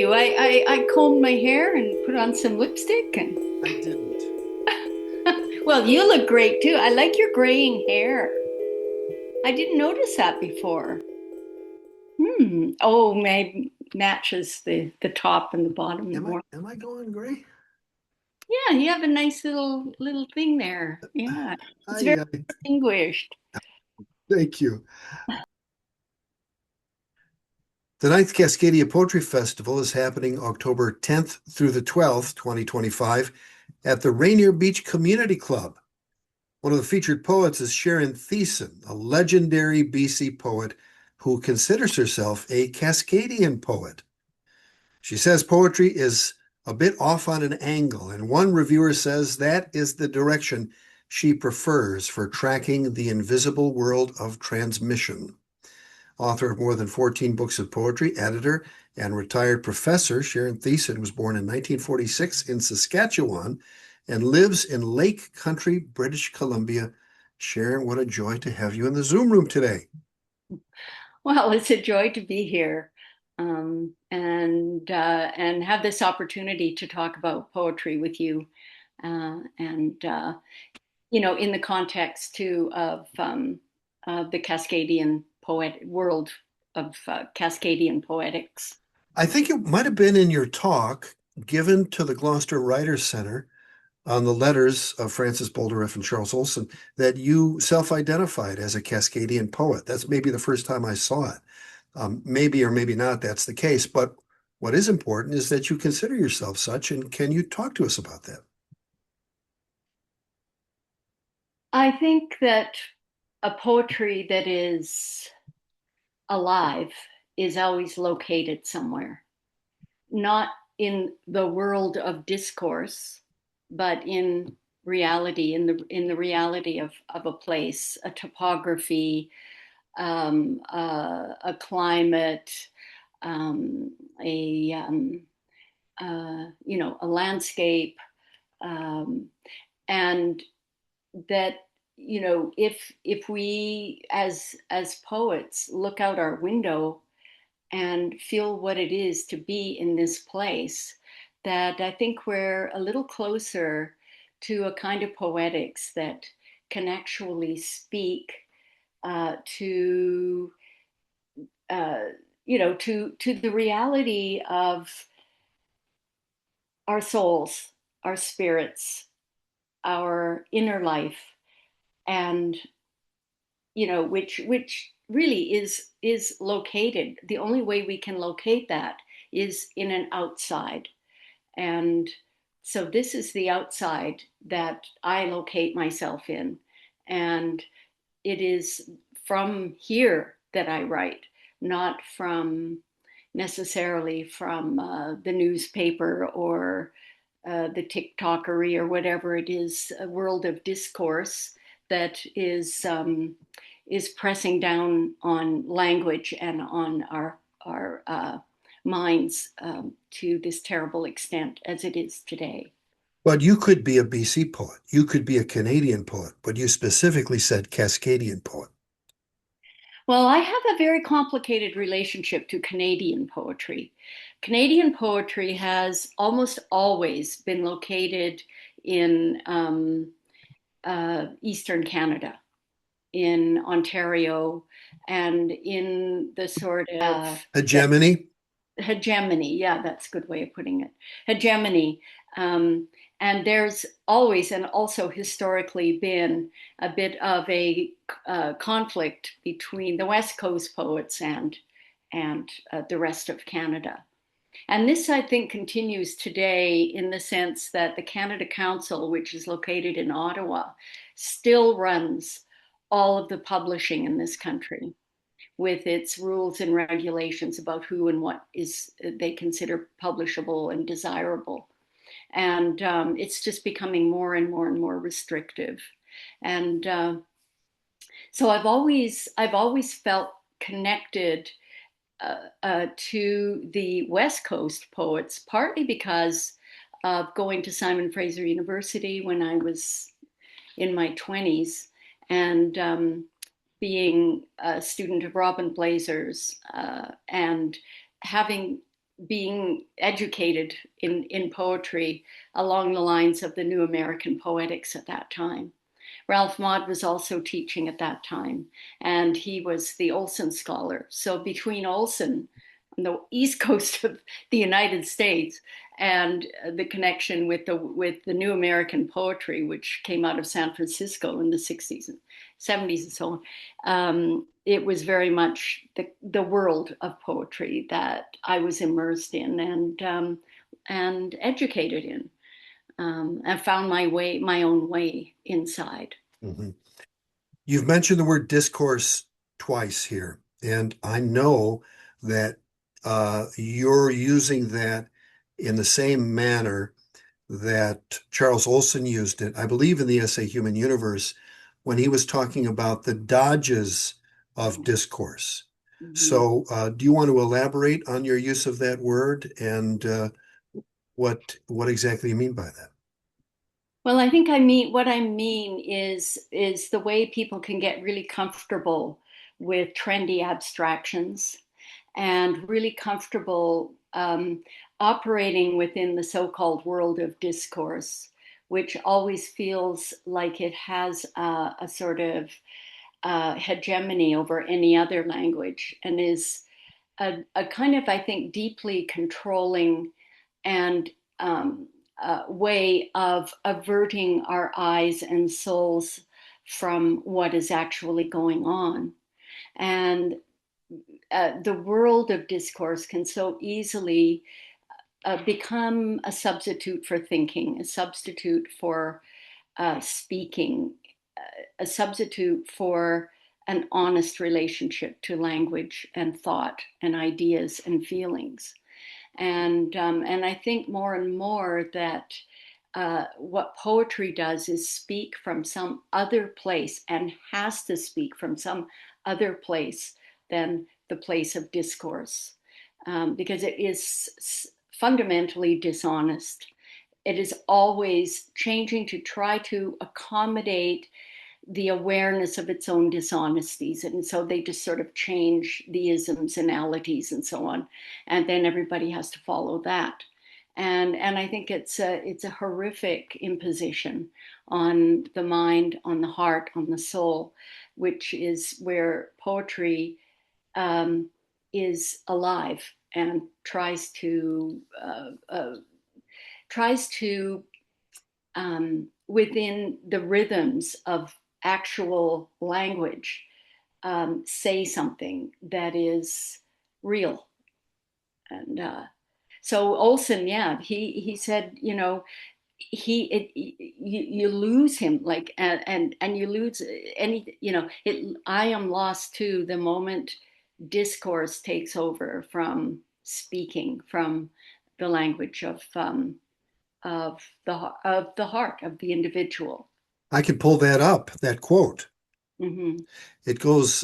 you. I combed my hair and put on some lipstick and I didn't. well, you look great too. I like your graying hair. I didn't notice that before. Oh, maybe matches the top and the bottom Am I more. am I going gray? Yeah, you have a nice little thing there. Yeah. It's very I distinguished. thank you. The ninth Cascadia Poetry Festival is happening October 10th through the 12th, 2025, at the Rainier Beach Community Club. One of the featured poets is Sharon Thesen, a legendary BC poet who considers herself a Cascadian poet. She says poetry is a bit off on an angle, and one reviewer says that is the direction she prefers for tracking the invisible world of transmission. Author of more than 14 books of poetry, editor, and retired professor, Sharon Thiessen was born in 1946 in Saskatchewan and lives in Lake Country, British Columbia. Sharon, what a joy to have you in the Zoom room today. Well, it's a joy to be here, and have this opportunity to talk about poetry with you, and in the context too of the Cascadian poet world of Cascadian poetics. I think it might have been in your talk given to the Gloucester Writers Center on the letters of Francis Boldereff and Charles Olson that you self-identified as a Cascadian poet. That's maybe the first time I saw it. Maybe or maybe not that's the case, but what is important is that you consider yourself such, and can you talk to us about that? I think that a poetry that is alive is always located somewhere, not in the world of discourse, but in reality, in the reality of a place, a topography, a climate, um, a landscape, um, and that if we as poets look out our window and feel what it is to be in this place, that I think we're a little closer to a kind of poetics that can actually speak to to the reality of our souls, our spirits, our inner life, and which really is located. The only way we can locate that is in an outside. And so this is the outside that I locate myself in. And it is from here that I write, not from necessarily from the newspaper or the TikTokery or whatever it is, a world of discourse that is pressing down on language and on our minds to this terrible extent as it is today. But you could be a BC poet, you could be a Canadian poet, but you specifically said Cascadian poet. Well, I have a very complicated relationship to Canadian poetry. Canadian poetry has almost always been located in Eastern Canada, in Ontario, and in the sort of that Hegemony. hegemony. Yeah, that's a good way of putting it. Hegemony. Um, and there's always and also historically been a bit of a conflict between the West Coast poets and the rest of Canada. And this, I think, continues today in the sense that the Canada Council, which is located in Ottawa, still runs all of the publishing in this country with its rules and regulations about who and what is they consider publishable and desirable. And it's just becoming more and more and more restrictive. And so I've always felt connected to the West Coast poets, partly because of going to Simon Fraser University when I was in my 20s and being a student of Robin Blazer's and having being educated in poetry along the lines of the New American Poetics at that time. Ralph Maud was also teaching at that time, and he was the Olson Scholar. So between Olson on the east coast of the United States and the connection with the New American Poetry, which came out of San Francisco in the 60s and 70s and so on, it was very much the world of poetry that I was immersed in and educated in. I found my own way inside. Mhm. You've mentioned the word discourse twice here, and I know that you're using that in the same manner that Charles Olson used it, I believe, in the essay Human Universe, when he was talking about the dodges of discourse. Mhm. So, do you want to elaborate on your use of that word and what exactly you mean by that? Well, I think I mean what I mean is the way people can get really comfortable with trendy abstractions and really comfortable operating within the so-called world of discourse, which always feels like it has a sort of hegemony over any other language and is a kind of, I think, deeply controlling and way of averting our eyes and souls from what is actually going on. And the world of discourse can so easily become a substitute for thinking, a substitute for speaking, a substitute for an honest relationship to language and thought and ideas and feelings. And I think more and more that what poetry does is speak from some other place and has to speak from some other place than the place of discourse, because it is fundamentally dishonest. It is always changing to try to accommodate the awareness of its own dishonesties. And so they just sort of change the isms and alities and so on. And then everybody has to follow that. And I think it's a horrific imposition on the mind, on the heart, on the soul, which is where poetry um, is alive and tries to within the rhythms of actual language, say something that is real. And so Olson, yeah, he said, you lose him, like, and you lose any, I am lost too the moment discourse takes over from speaking, from the language of the heart of the individual. I can pull that up, that quote. Hmm. It goes,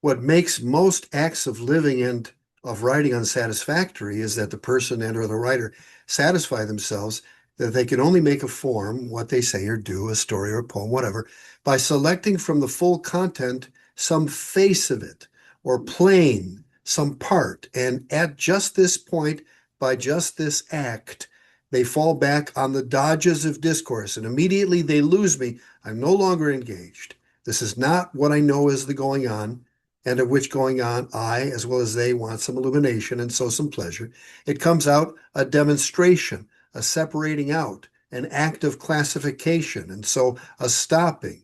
what makes most acts of living and of writing unsatisfactory is that the person and or the writer satisfy themselves that they can only make a form, what they say or do, a story or a poem, whatever, by selecting from the full content some face of it or plane, some part. And at just this point, by just this act, they fall back on the dodges of discourse and immediately they lose me. I'm no longer engaged. This is not what I know is the going on and of which going on I, as well as they, want some illumination and so some pleasure. It comes out a demonstration, a separating out, an act of classification, and so a stopping.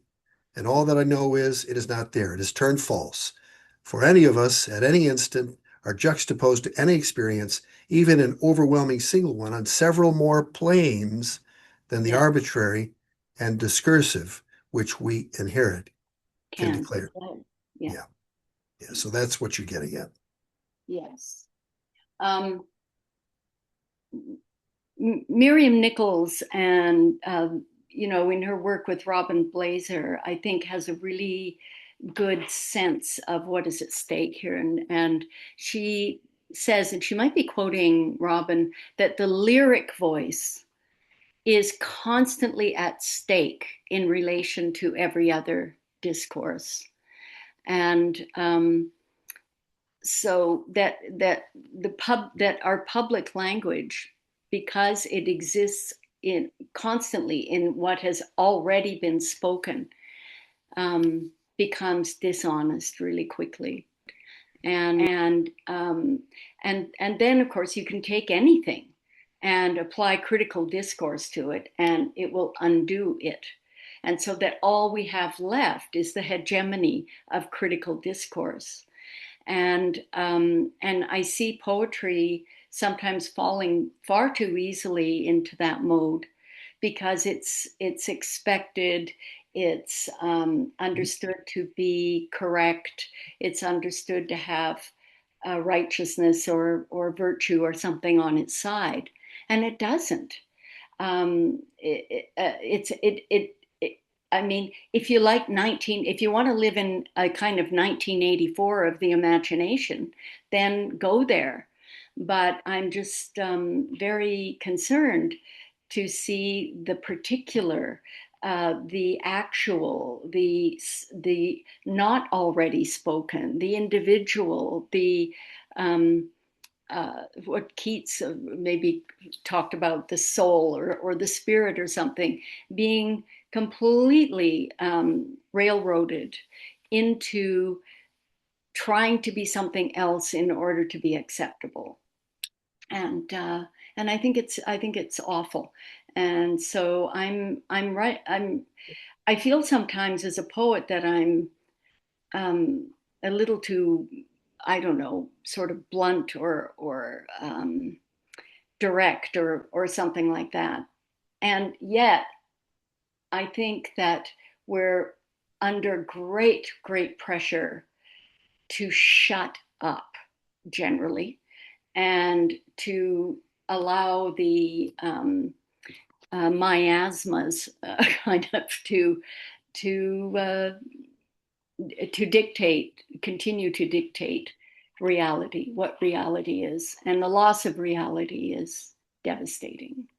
And all that I know is it is not there. It is turned false. For any of us, at any instant, are juxtaposed to any experience, even an overwhelming single one, on several more planes than the Yeah, arbitrary and discursive which we inherit can can declare. declare. Yeah, Yeah. Yeah, so that's what you're getting at. yes. Um, Miriam Nichols, and in her work with Robin Blazer, I think has a really good sense of what is at stake here, and she says, and she might be quoting Robin, that the lyric voice is constantly at stake in relation to every other discourse. And so that our public language, because it exists in constantly in what has already been spoken, becomes dishonest really quickly. And then of course you can take anything and apply critical discourse to it, and it will undo it. And so that all we have left is the hegemony of critical discourse. And I see poetry sometimes falling far too easily into that mode, because it's expected, it's understood to be correct, it's understood to have righteousness or virtue or something on its side, and it doesn't. It I mean, if you want to live in a kind of 1984 of the imagination, then go there. But I'm just very concerned to see the particular, the actual, the not already spoken, the individual, the what Keats maybe talked about, the soul or the spirit or something, being completely railroaded into trying to be something else in order to be acceptable. And I think it's awful. And so I feel sometimes as a poet that I'm a little too, I don't know, sort of blunt or direct or something like that. And yet, I think that we're under great pressure to shut up generally, and to allow the miasmas kind of to uh, to dictate, continue to dictate reality, what reality is. And the loss of reality is devastating.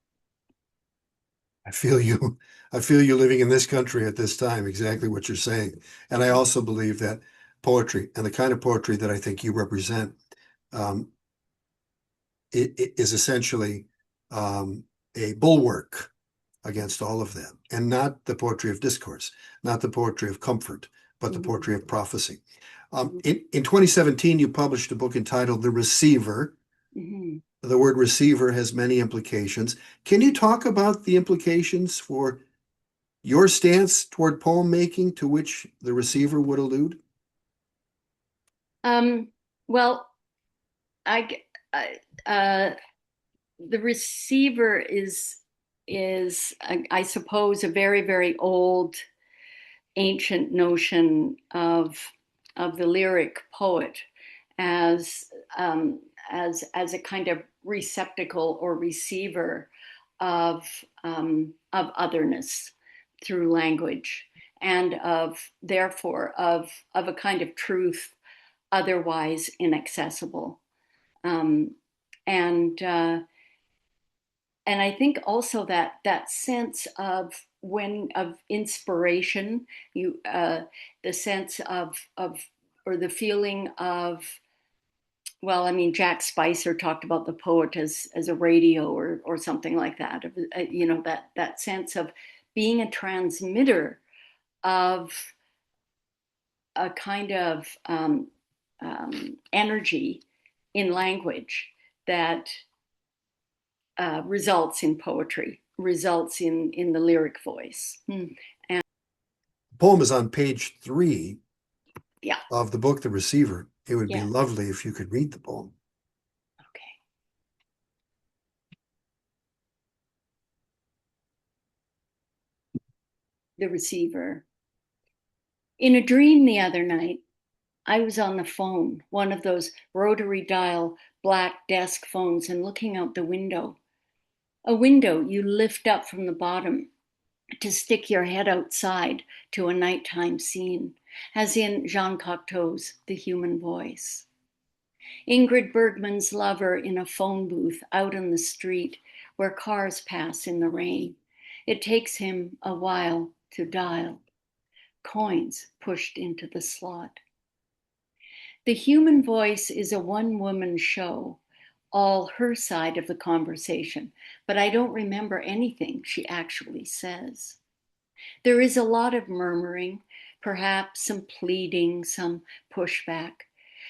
I feel you. I feel you living in this country at this time, exactly what you're saying. And I also believe that poetry and the kind of poetry that I think you represent, um, it is essentially a bulwark against all of them, and not the poetry of discourse, not the poetry of comfort, but the Mm-hmm. poetry of prophecy. Mm-hmm. In 2017, you published a book entitled The Receiver. Mm-hmm. The word receiver has many implications. Can you talk about the implications for your stance toward poem making to which the receiver would allude? Um, well, I, I the receiver is I suppose a very old ancient notion of the lyric poet as as a kind of receptacle or receiver of otherness through language, and of therefore of a kind of truth otherwise inaccessible. Um, and and I think also that that sense of inspiration, you the sense of or the feeling of, well, I mean, Jack Spicer talked about the poet as a radio or something like that. You know, that sense of being a transmitter of a kind of energy in language that results in poetry, results in the lyric voice. And The poem is on page 3 yeah, of the book, The Receiver. It would be yeah, lovely if you could read the poem. okay. The receiver. In a dream the other night, I was on the phone, one of those rotary dial black desk phones, and looking out the window. A window you lift up from the bottom to stick your head outside to a nighttime scene, as in Jean Cocteau's The Human Voice. Ingrid Bergman's lover in a phone booth out on the street where cars pass in the rain. It takes him a while to dial. Coins pushed into the slot. The human voice is a one-woman show, all her side of the conversation, but I don't remember anything she actually says. There is a lot of murmuring, perhaps some pleading, some pushback.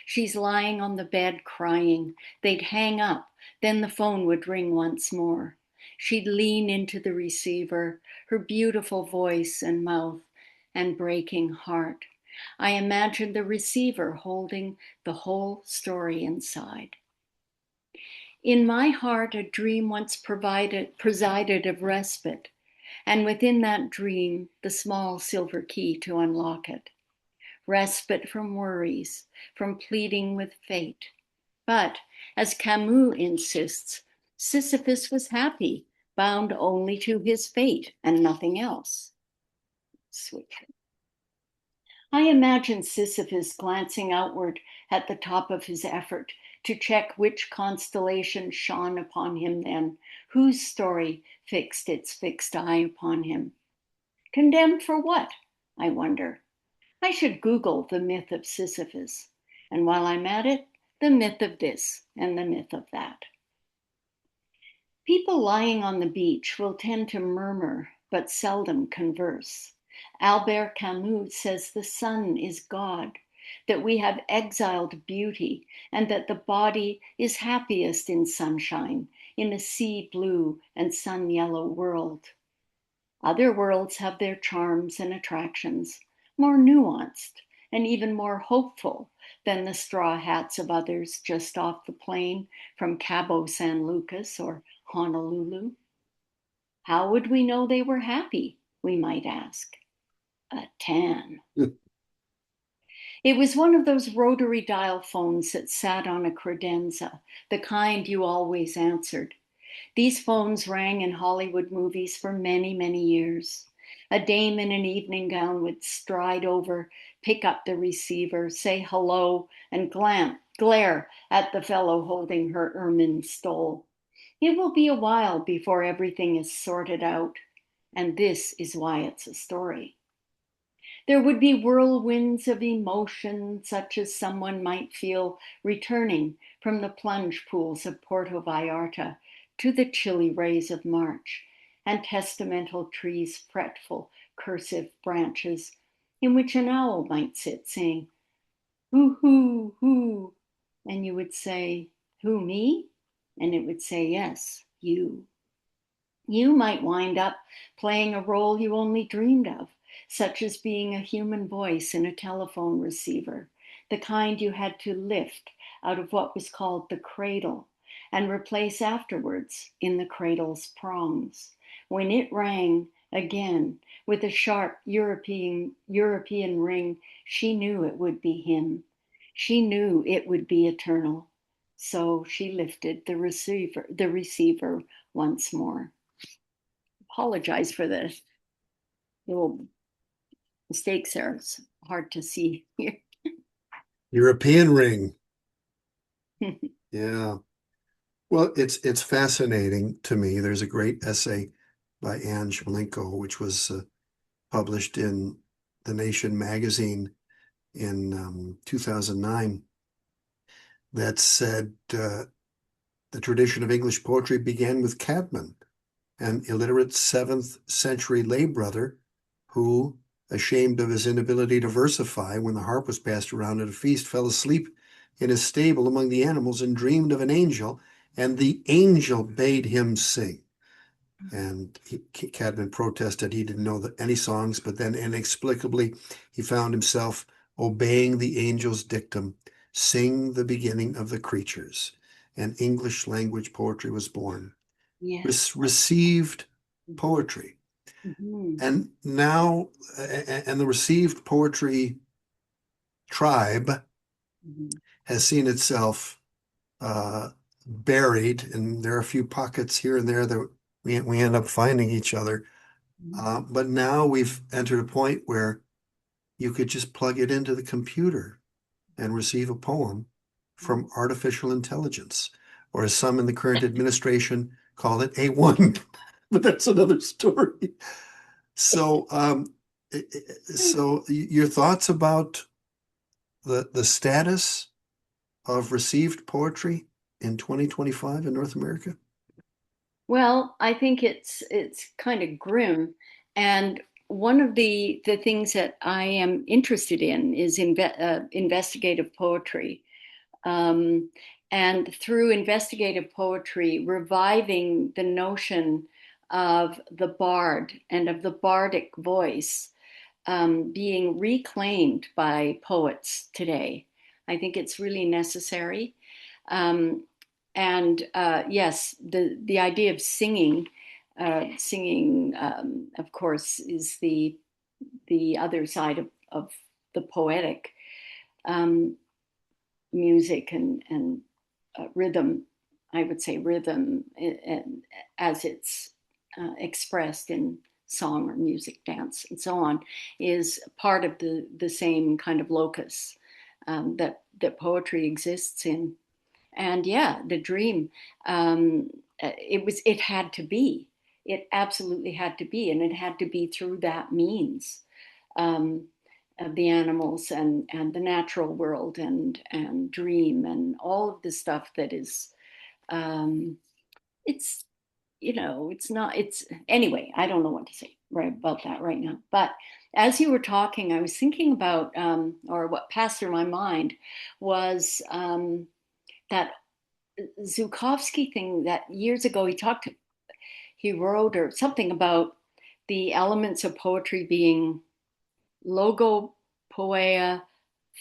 She's lying on the bed crying. They'd hang up, then the phone would ring once more. She'd lean into the receiver, her beautiful voice and mouth and breaking heart. I imagined the receiver holding the whole story inside. In my heart, a dream once presided of respite, and within that dream, the small silver key to unlock it. Respite from worries, from pleading with fate. But, as Camus insists, Sisyphus was happy, bound only to his fate and nothing else. Switch. I imagine Sisyphus glancing outward at the top of his effort to check which constellation shone upon him then, whose story fixed its fixed eye upon him. Condemned for what? I wonder. I should Google the myth of Sisyphus, and while I'm at it, the myth of this and the myth of that. People lying on the beach will tend to murmur, but seldom converse. Albert Camus says the sun is God, that we have exiled beauty, and that the body is happiest in sunshine, in a sea blue and sun yellow world. Other worlds have their charms and attractions, more nuanced and even more hopeful than the straw hats of others just off the plane from Cabo San Lucas or Honolulu. How would we know they were happy, we might ask? A tan. It was one of those rotary dial phones that sat on a credenza, the kind you always answered. These phones rang in Hollywood movies for many, many years. A dame in an evening gown would stride over, pick up the receiver, say hello, and glare at the fellow holding her ermine stole. It will be a while before everything is sorted out, and this is why it's a story. There would be whirlwinds of emotion, such as someone might feel returning from the plunge pools of Puerto Vallarta to the chilly rays of March, and testamental trees' fretful, cursive branches, in which an owl might sit saying, "Hoo, hoo, hoo," and you would say, "Who, me?" And it would say, "Yes, you." You might wind up playing a role you only dreamed of, such as being a human voice in a telephone receiver, the kind you had to lift out of what was called the cradle and replace afterwards in the cradle's prongs. When it rang again with a sharp European ring, she knew it would be him. She knew it would be eternal. So she lifted the receiver once more. Apologize for the little mistakes there. It's hard to see here. European ring. Yeah. Well, it's fascinating to me. There's a great essay by Ange Malenko, which was published in The Nation magazine in 2009, that said the tradition of English poetry began with Cadman, an illiterate 7th century lay brother who, ashamed of his inability to versify when the harp was passed around at a feast, fell asleep in his stable among the animals and dreamed of an angel, and the angel bade him sing. And Cadman protested he didn't know any songs, but then inexplicably he found himself obeying the angel's dictum, sing the beginning of the creatures, and English language poetry was born. Yes. Received poetry. Mm-hmm. And now, and the received poetry tribe Mm-hmm. has seen itself buried, and there are a few pockets here and there that we end up finding each other. But now we've entered a point where you could just plug it into the computer and receive a poem from artificial intelligence, or as some in the current administration call it, A1. But that's another story. So, so your thoughts about the status of received poetry in 2025 in North America? Well, I think it's kind of grim, and one of the things that I am interested in is investigative poetry, um, and through investigative poetry, reviving the notion of the bard and of the bardic voice being reclaimed by poets today. I think it's really necessary. Um, and yes, the idea of singing, of course, is the other side of the poetic um, music and rhythm. I would say rhythm, as it's expressed in song or music, dance, and so on, is part of the same kind of locus that poetry exists in. And yeah, the dream, um, it had to be, it absolutely had to be, and it had to be through that means. Um, of the animals and the natural world and dream and all of the stuff that is um, it's it's not it's anyway. I don't know what to say right about that right now, but as you were talking, I was thinking about or what passed through my mind was that Zukowski thing that years ago he wrote or something about the elements of poetry being logopoeia,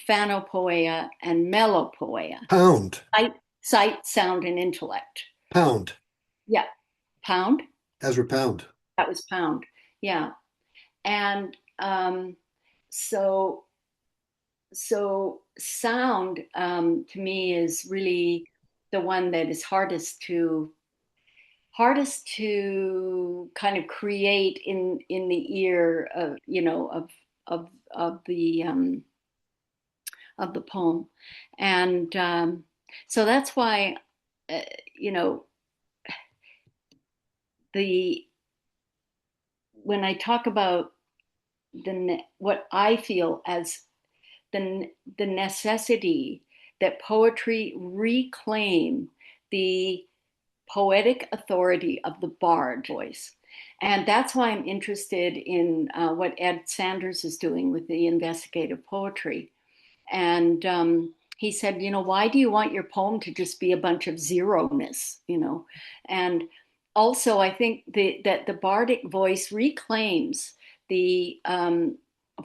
phanopoeia, and melopoeia. Pound, Sight, sound, and intellect. pound, Yeah, pound. Ezra Pound. That was pound. Yeah, and so sound to me is really the one that is hardest to kind of create in the ear of of of the um, of the poem. And so that's why, uh, you know, the when I talk about what I feel as the necessity that poetry reclaim the poetic authority of the bard voice. And that's why I'm interested in what Ed Sanders is doing with the investigative poetry. And he said, why do you want your poem to just be a bunch of zero-ness, And also, I think that the bardic voice reclaims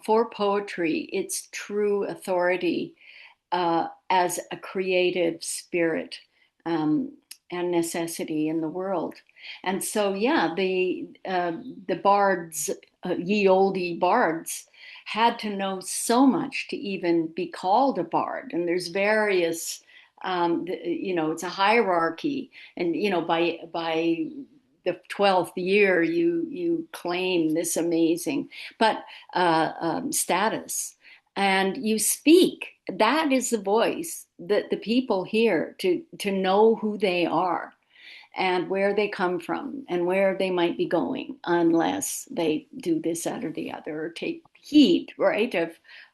for poetry its true authority as a creative spirit um, and necessity in the world. And so, yeah, the bards, ye olde bards, had to know so much to even be called a bard. And there's various, it's a hierarchy, and by the 12th year, you claim this amazing but status, and you speak. That is the voice that the people hear to know who they are and where they come from and where they might be going, unless they do this, that, or the other, or take heed, right,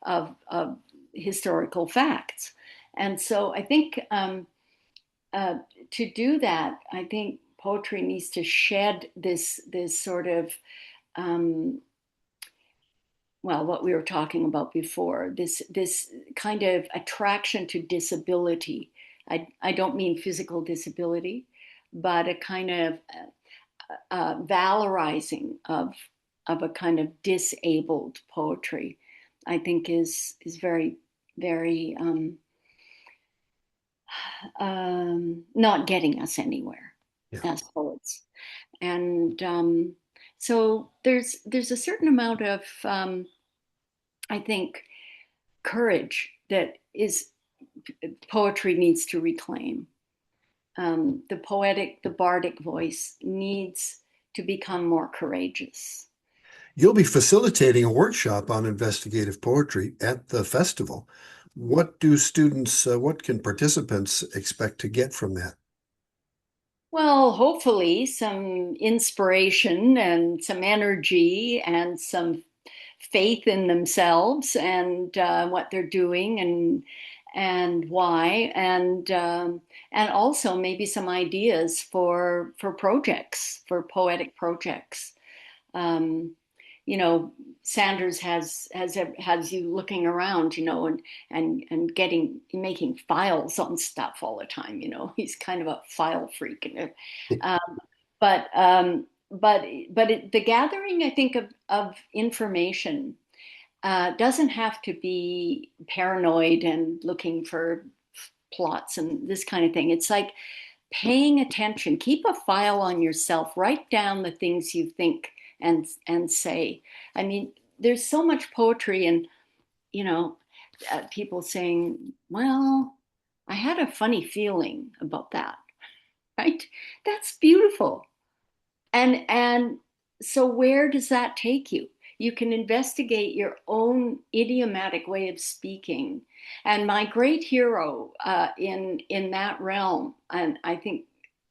of historical facts. And so I think uh, to do that, I think poetry needs to shed this sort of um, what we were talking about before, this kind of attraction to disability. I don't mean physical disability, but a kind of valorizing of a kind of disabled poetry. I think is very very not getting us anywhere Yeah. as poets. And so there's a certain amount of I think courage that is poetry needs to reclaim. The bardic voice needs to become more courageous. You'll be facilitating a workshop on investigative poetry at the festival. What can participants expect to get from that? Well, hopefully some inspiration and some energy and some faith in themselves and what they're doing and why, and also maybe some ideas for projects, for poetic projects. Um, you know, Sanders has you looking around, you know, and getting making files on stuff all the time. You know, he's kind of a file freak. Um, but the gathering, I think, of information doesn't have to be paranoid and looking for plots and this kind of thing. It's like paying attention. Keep a file on yourself. Write down the things you think and say. I mean, there's so much poetry and you know people saying, "Well, I had a funny feeling about that." Right? That's beautiful. And so where does that take you? You can investigate your own idiomatic way of speaking. And my great hero in that realm, and I think,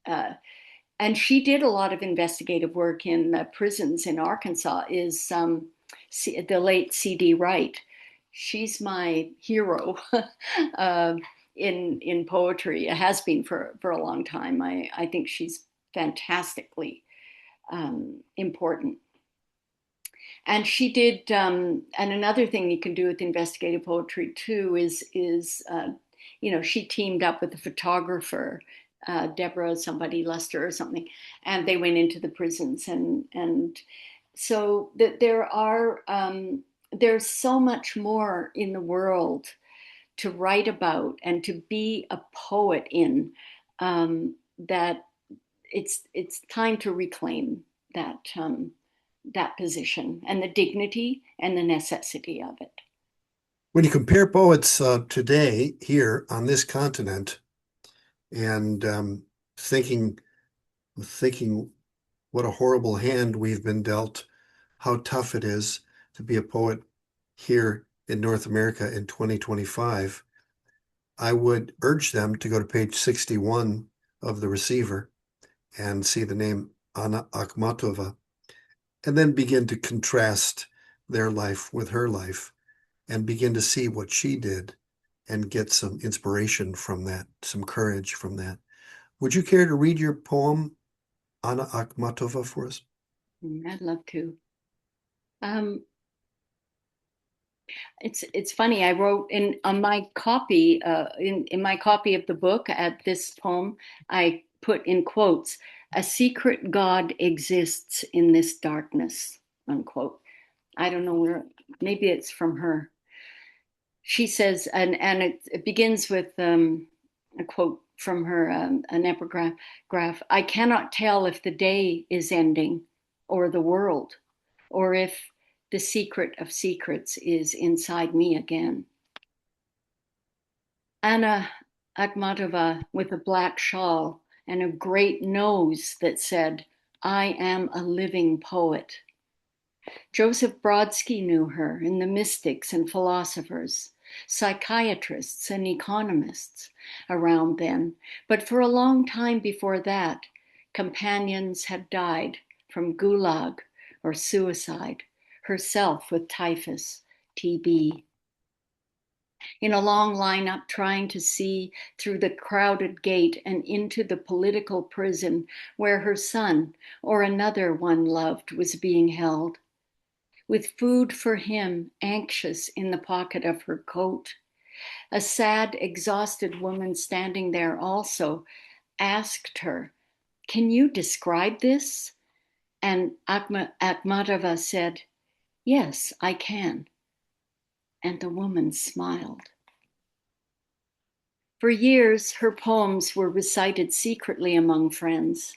and she did a lot of investigative work in prisons in Arkansas, is the late C.D. Wright. She's my hero uh, in poetry. It has been for a long time. I think she's fantastically important. And she did, and another thing you can do with investigative poetry too is she teamed up with a photographer, Deborah somebody Lester or something, and they went into the prisons and so that there's so much more in the world to write about and to be a poet in, that it's time to reclaim that position and the dignity and the necessity of it. When you compare poets today here on this continent and thinking thinking what a horrible hand we've been dealt, how tough it is to be a poet here in North America in 2025, I would urge them to go to page 61 of the receiver and see the name Anna Akhmatova, and then begin to contrast their life with her life and begin to see what she did and get some inspiration from that, some courage from that. Would you care to read your poem, Anna Akhmatova, for us? I'd love to. Um, it's funny. I wrote in on my copy in my copy of the book at this poem. I put in quotes, "A secret God exists in this darkness," unquote. I don't know where. Maybe it's from her. She says, and it begins with a quote from her, an epigraph. I cannot tell if the day is ending or the world, or if the secret of secrets is inside me again. Anna Akhmatova with a black shawl and a great nose that said, I am a living poet. Joseph Brodsky knew her, and the mystics and philosophers, psychiatrists and economists around then. But for a long time before that, companions had died from gulag or suicide, herself with typhus, TB. In a long lineup trying to see through the crowded gate and into the political prison where her son or another one loved was being held, with food for him anxious in the pocket of her coat. A sad, exhausted woman standing there also asked her, Can you describe this? And Akhmatova said, Yes, I can. And the woman smiled. For years, her poems were recited secretly among friends,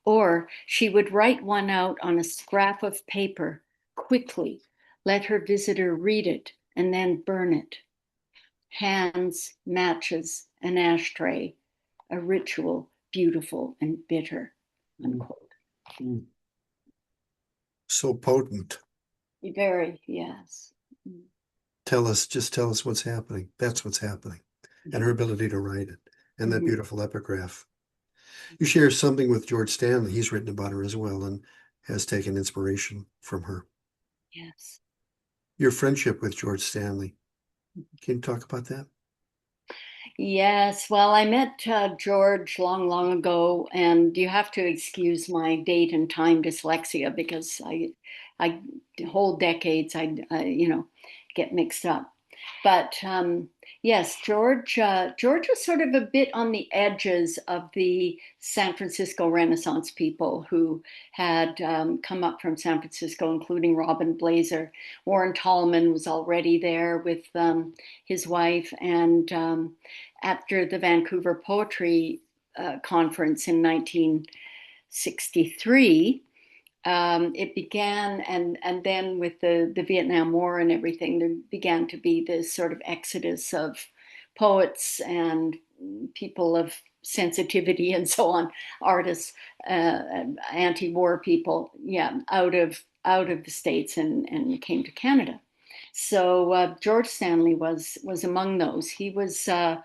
or she would write one out on a scrap of paper quickly, let her visitor read it, and then burn it. Hands, matches, an ashtray, a ritual beautiful and bitter. Unquote. Mm. So potent. Very, yes. Just tell us what's happening. That's what's happening. And her ability to write it and that beautiful epigraph. You share something with George Stanley. He's written about her as well and has taken inspiration from her. Yes. Your friendship with George Stanley. Can you talk about that? Yes, well, I met George long, long ago, and you have to excuse my date and time dyslexia because I whole decades, get mixed up. But yes, George was sort of a bit on the edges of the San Francisco Renaissance people who had come up from San Francisco, including Robin Blazer. Warren Tallman was already there with his wife, and after the Vancouver Poetry Conference in 1963, it began, and then with the Vietnam War and everything, there began to be this sort of exodus of poets and people of sensitivity and so on, artists, anti-war people, yeah, out of the States and came to Canada. So George Stanley was among those. He had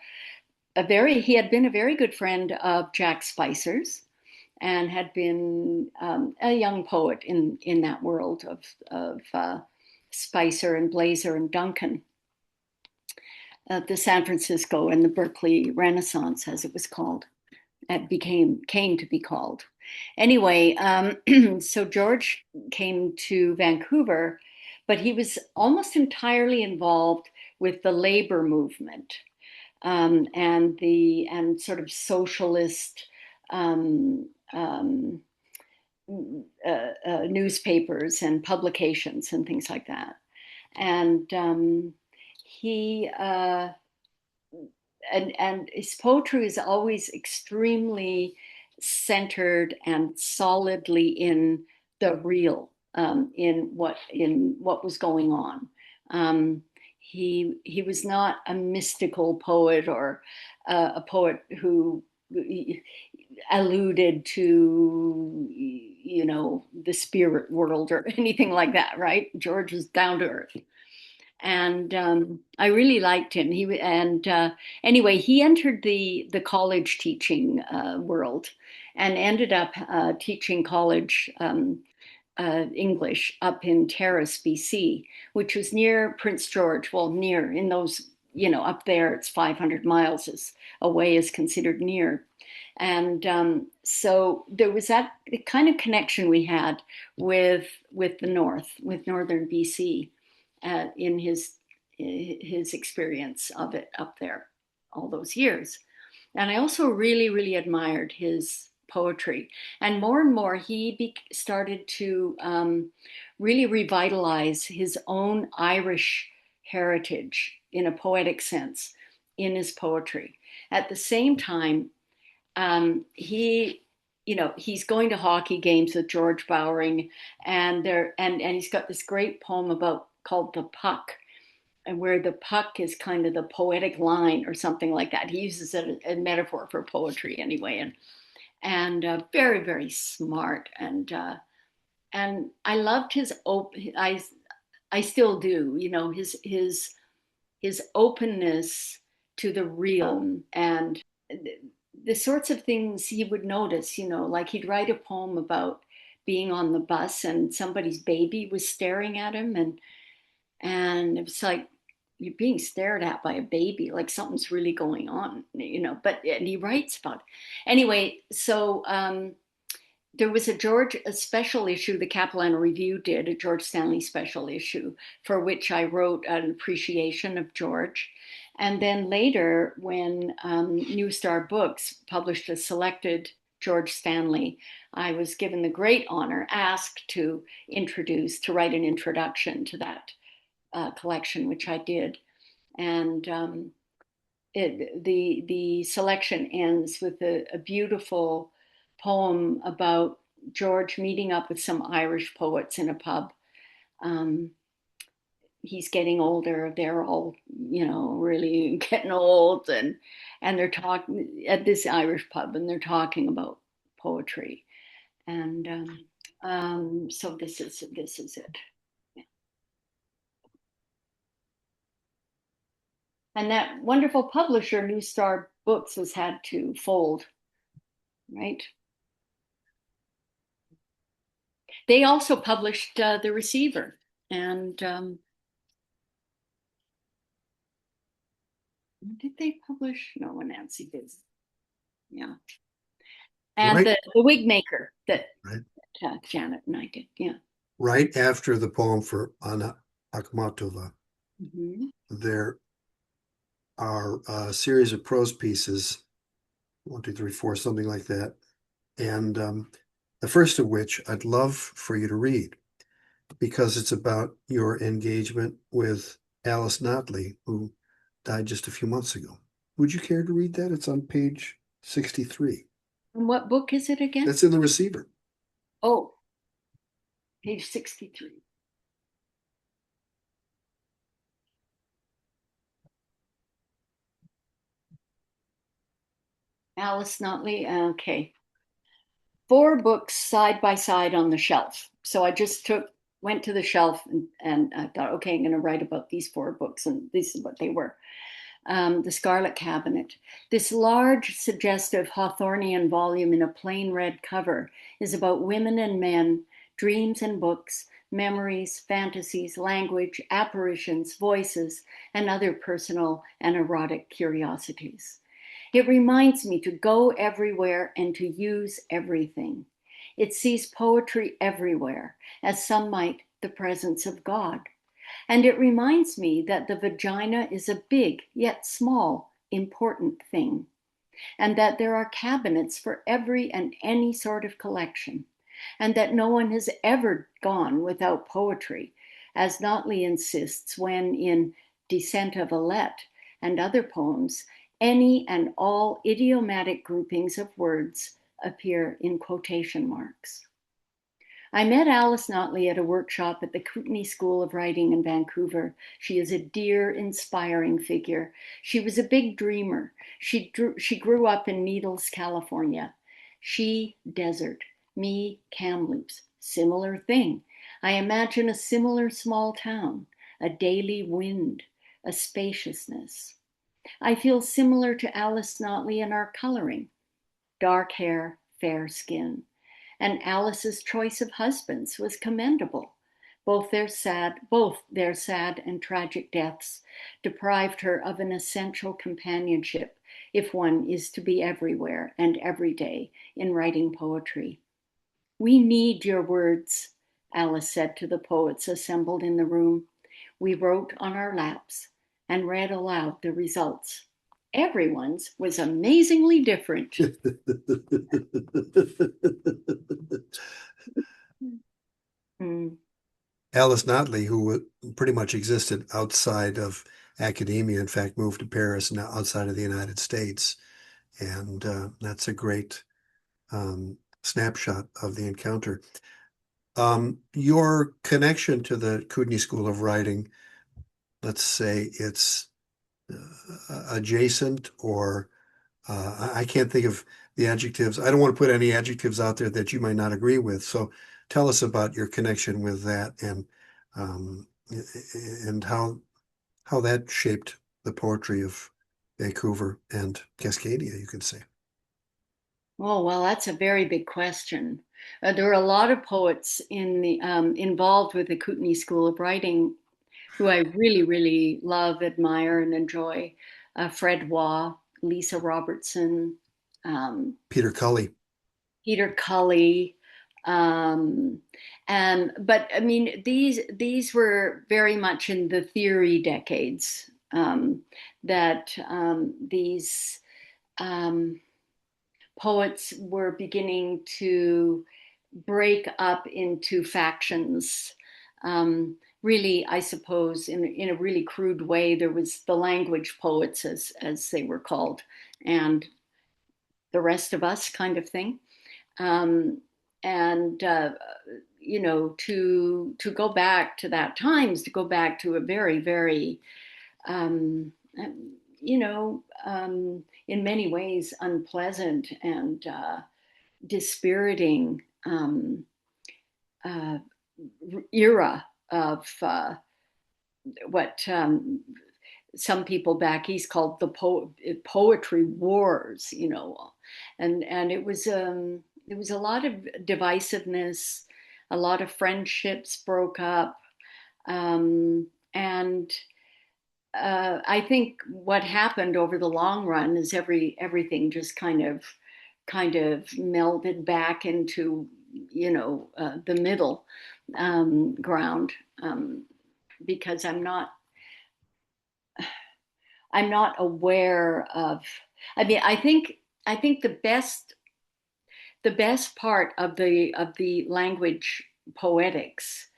been a very good friend of Jack Spicer's and had been a young poet in that world of Spicer and Blazer and Duncan, the San Francisco and the Berkeley Renaissance, as it was called. It came to be called. Anyway, so George came to Vancouver, but he was almost entirely involved with the labor movement and sort of socialist um, um, newspapers and publications and things like that. And he and his poetry is always extremely centered and solidly in the real, in what was going on. He was not a mystical poet or a poet who alluded to the spirit world or anything like that, right? George was down to earth, and I really liked him. Anyway, he entered the college teaching world and ended up teaching college English up in Terrace, BC, which was near Prince George. Well, near in those, up there, it's 500 miles away is considered near. And so there was that kind of connection we had with the North, with northern BC, in his experience of it up there all those years. And I also really, really admired his poetry. And more, he started to really revitalize his own Irish heritage in a poetic sense in his poetry. At the same time, he's going to hockey games with George Bowering, and he's got this great poem about called The Puck, and where the puck is kind of the poetic line or something like that. He uses it as a metaphor for poetry anyway, and very, very smart, and I loved his I still do, his openness to the real and the sorts of things he would notice, like he'd write a poem about being on the bus and somebody's baby was staring at him, and it was like, you're being stared at by a baby, like something's really going on, and he writes about it. Anyway, so there was a special issue the Capilano Review did, a George Stanley special issue, for which I wrote an appreciation of George. And then later, when New Star Books published a selected George Stanley, I was given the great honor, asked to write an introduction to that collection, which I did. And the selection ends with a beautiful poem about George meeting up with some Irish poets in a pub. Um, he's getting older. They're all, really getting old, and they're talking at this Irish pub, and they're talking about poetry. And so this is it. And that wonderful publisher, New Star Books, has had to fold, right? They also published The Receiver. And Did they publish? No, Nancy did. Yeah. And Right, the wig maker that right, Janet and I did. Yeah. right after the poem for Anna Akhmatova, Hmm. there are a series of prose pieces, one, two, three, four, something like that. And the first of which I'd love for you to read because it's about your engagement with Alice Notley, who died just a few months ago. Would you care to read that? It's on page 63. And what book is it again? That's in the receiver. Oh, page 63. Alice Notley. Okay. Four books side by side on the shelf. So I just went to the shelf and I thought, okay, I'm going to write about these four books, and this is what they were. The Scarlet Cabinet. This large, suggestive Hawthornian volume in a plain red cover is about women and men, dreams and books, memories, fantasies, language, apparitions, voices, and other personal and erotic curiosities. It reminds me to go everywhere and to use everything. It sees poetry everywhere, as some might the presence of God. And it reminds me that the vagina is a big, yet small, important thing, and that there are cabinets for every and any sort of collection, and that no one has ever gone without poetry, as Notley insists when, in Descent of Alet and other poems, any and all idiomatic groupings of words appear in quotation marks. I met Alice Notley at a workshop at the Kootenai School of Writing in Vancouver. She is a dear, inspiring figure. She was a big dreamer. She grew up in Needles, California. She, desert. Me, Kamloops. Similar thing. I imagine a similar small town, a daily wind, a spaciousness. I feel similar to Alice Notley in our coloring. Dark hair, fair skin. And Alice's choice of husbands was commendable. Both their sad and tragic deaths deprived her of an essential companionship if one is to be everywhere and every day in writing poetry. We need your words, Alice said to the poets assembled in the room. We wrote on our laps and read aloud the results. Everyone's was amazingly different. Mm. Alice Notley, who pretty much existed outside of academia, in fact, moved to Paris and outside of the United States. And that's a great snapshot of the encounter. Your connection to the Kootenai School of Writing, let's say it's adjacent or I can't think of the adjectives. I don't want to put any adjectives out there that you might not agree with. So tell us about your connection with that um, and how that shaped the poetry of Vancouver and Cascadia, you could say. Oh, well, that's a very big question. There are a lot of poets involved with the Kootenai School of Writing who I really, really love, admire, and enjoy. Fred Waugh, Lisa Robertson, um, Peter Cully. Peter Cully, um, and but I mean these were very much in the theory decades that these. Um, Poets were beginning to break up into factions. Really, I suppose, in a really crude way, there was the language poets, as they were called, and the rest of us, kind of thing. Um, and to go back to that times, to go back to a very, very um, you know, in many ways unpleasant and dispiriting uh, era of what some people back east called the poetry wars, and it was a lot of divisiveness, a lot of friendships broke up, and I think what happened over the long run is everything just kind of melded back into, the middle ground, um, because I'm not aware of. I mean, I think the best part of the language poetics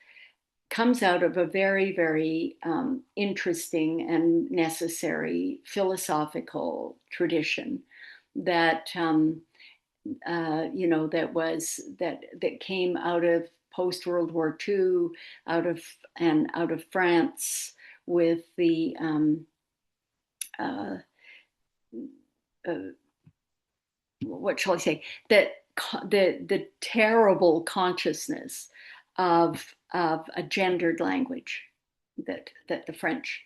comes out of a very, very interesting and necessary philosophical tradition that that came out of post World War II, out of France, with the uh, uh, what shall I say, that the terrible consciousness of a gendered language that the French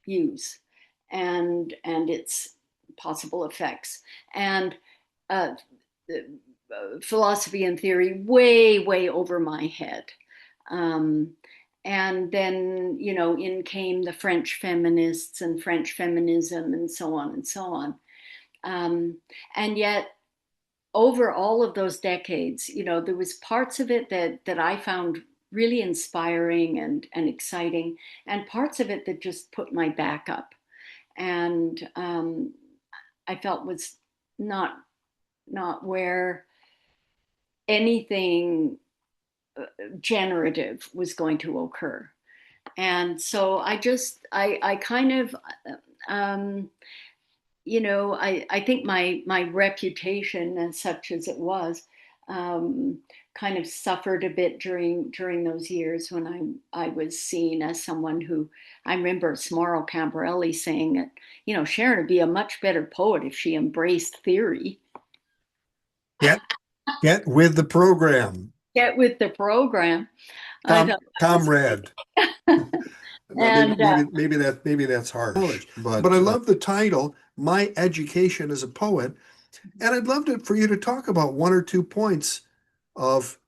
use, and its possible effects, and uh, philosophy and theory way over my head. Um, and then, in came the French feminists and French feminism and so on and so on. Um, and yet, over all of those decades, there was parts of it that I found really inspiring and exciting, and parts of it that just put my back up, and I felt was not not where anything generative was going to occur. And so I kind of um, I think my reputation, as such as it was, um, kind of suffered a bit during those years when I was seen as someone who. I remember Smaro Camporelli saying that, Sharon would be a much better poet if she embraced theory. Get get with the program, Get with the program. I thought that was comrade. great. Well, maybe And maybe that's harsh, but I love the title, My Education as a Poet, and I'd love for you to talk about one or two points of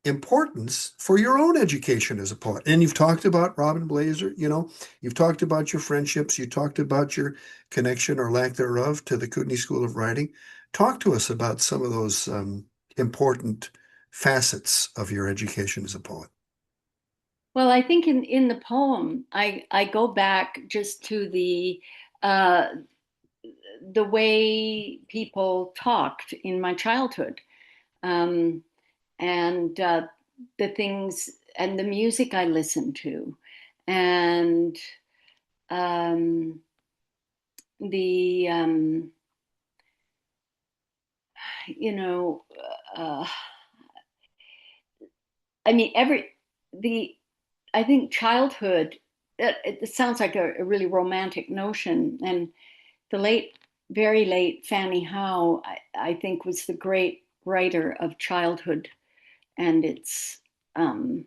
importance for your own education as a poet. And you've talked about Robin Blazer, you've talked about your friendships, you talked about your connection or lack thereof to the Kootenai School of Writing. Talk to us about some of those important facets of your education as a poet. well, I think in the poem, I go back just to uh, the way people talked in my childhood, um, and the things and the music I listened to, and um, the you know uh, I mean every the I think childhood. It sounds like a really romantic notion, and the late, very late Fanny Howe, I think, was the great writer of childhood and its um,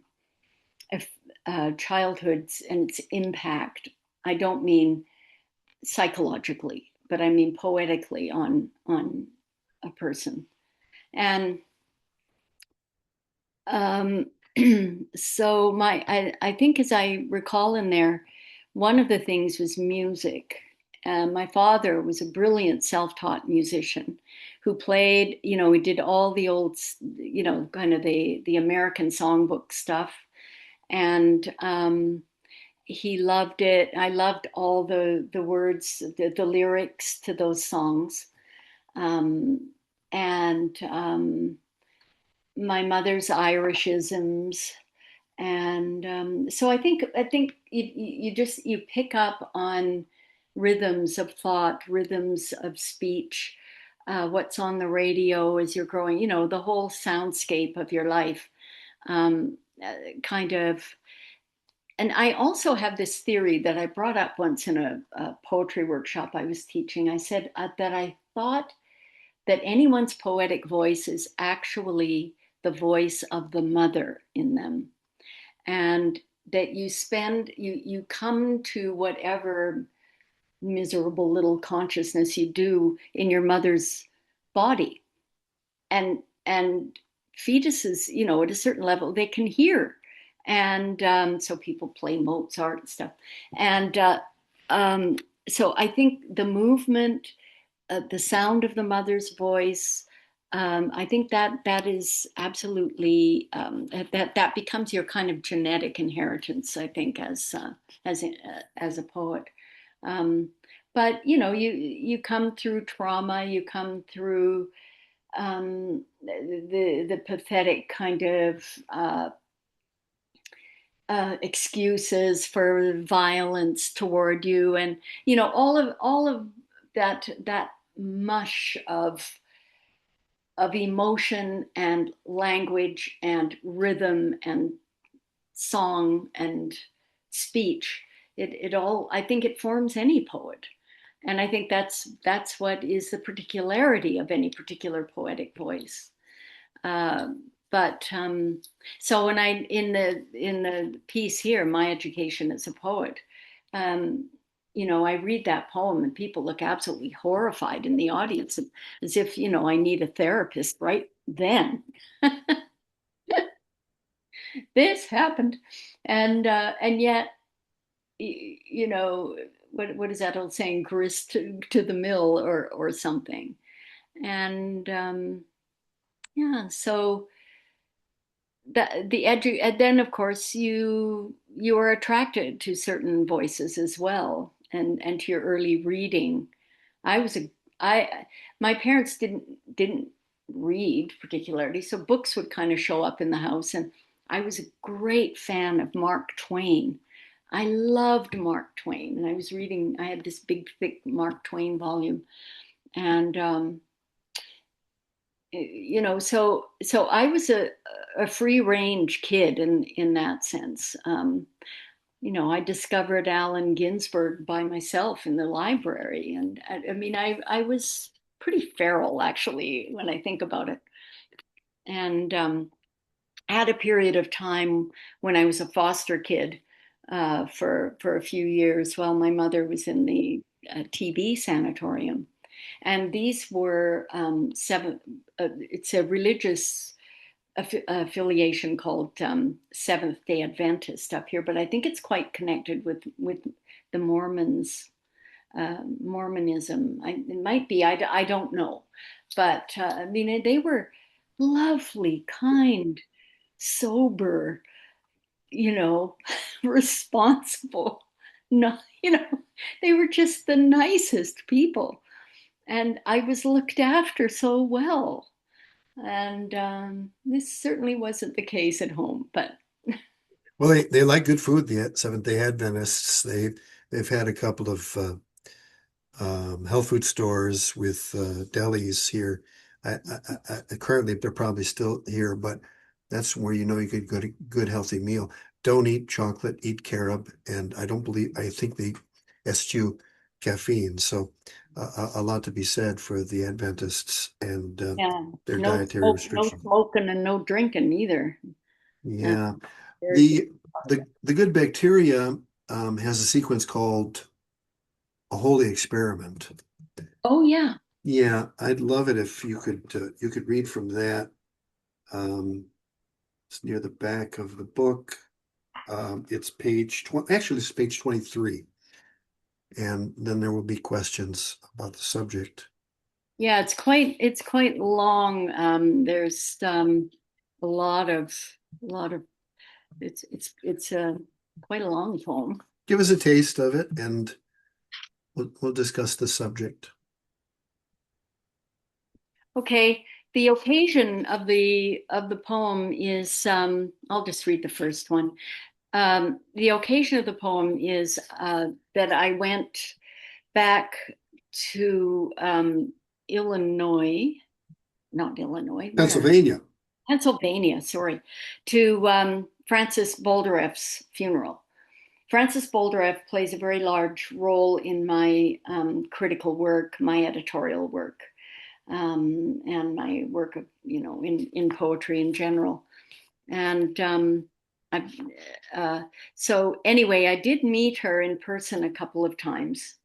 childhoods and its impact. I don't mean psychologically, but I mean poetically on a person. And um, so I think, as I recall in there, one of the things was music. My father was a brilliant self-taught musician who played, he did all the old, kind of the American songbook stuff, and he loved it. I loved all the words, the lyrics to those songs, um, and my mother's Irishisms, and so I think you pick up on rhythms of thought, rhythms of speech, what's on the radio as you're growing, the whole soundscape of your life, kind of. And I also have this theory that I brought up once in a poetry workshop I was teaching. I said that I thought that anyone's poetic voice is actually the voice of the mother in them, and that you come to whatever miserable little consciousness you do in your mother's body, and fetuses, at a certain level, they can hear, and so people play Mozart and stuff, and um, so I think the movement, the sound of the mother's voice, I think that that is absolutely that becomes your kind of genetic inheritance. I think as a poet, um, but you come through trauma, you come through the pathetic kind of excuses for violence toward you, and all of that mush of emotion and language and rhythm and song and speech. It all, I think it forms any poet. And I think that's what is the particularity of any particular poetic voice. Uh, but so when I in the piece here, my education as a poet, um, I read that poem and people look absolutely horrified in the audience, as if I need a therapist right then. This happened, and yet, what is that old saying? Grist to the mill, or something. And yeah, so and then of course you are attracted to certain voices as well, and to your early reading. I was a I My parents didn't read particularly, so books would kind of show up in the house, and I was a great fan of Mark Twain. I loved Mark Twain, and I had this big thick Mark Twain volume, and so I was a free range kid in that sense. I discovered Allen Ginsberg by myself in the library, and I mean, I was pretty feral actually when I think about it. And I had a period of time when I was a foster kid for a few years while my mother was in the TB sanatorium. And these were it's a religious affiliation called Seventh Day Adventist up here, but I think it's quite connected with the Mormons, Mormonism. It might be. I don't know, but I mean, they were lovely, kind, sober, you know, responsible. No, they were just the nicest people, and I was looked after so well. And this certainly wasn't the case at home, but Well, they like good food, the Seventh-day Adventists. They've had a couple of health food stores with delis here. Currently, they're probably still here, but that's where you could get a good healthy meal. Don't eat chocolate, eat carob, and I think they eschew caffeine. So a lot to be said for the Adventists and yeah, their dietary no restriction. smoking and no drinking either. Uh, Yeah, very good. the good bacteria has a sequence called a holy experiment. Oh yeah, Yeah, I'd love it if you could read from that. It's near the back of the book. It's page 20, actually it's page 23. And then there will be questions about the subject. yeah. It's quite long. There's a lot of it's quite a long poem. Give us a taste of it and we'll discuss the subject. Okay, the occasion of the poem is I'll just read the first one. The occasion of the poem is that I went back to Illinois, not Illinois, where? Pennsylvania. Pennsylvania, sorry, to Francis Boldereff's funeral. Francis Boldereff plays a very large role in my critical work, my editorial work, and my work of, in poetry in general. And I've, so anyway, I did meet her in person a couple of times.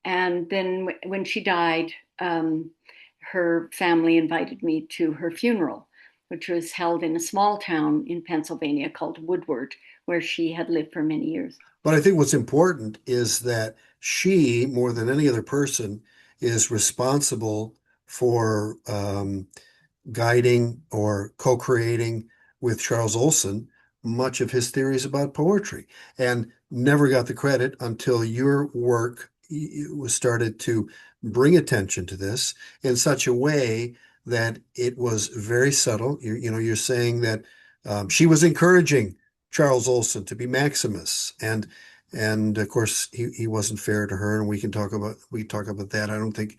And then when she died, her family invited me to her funeral, which was held in a small town in Pennsylvania called Woodward, where she had lived for many years. But I think what's important is that she, more than any other person, is responsible for guiding or co-creating with Charles Olson much of his theories about poetry, and never got the credit until your work was started to bring attention to this in such a way that it was very subtle. You're saying that she was encouraging Charles Olson to be Maximus, and of course he wasn't fair to her, and we talk about that. I don't think,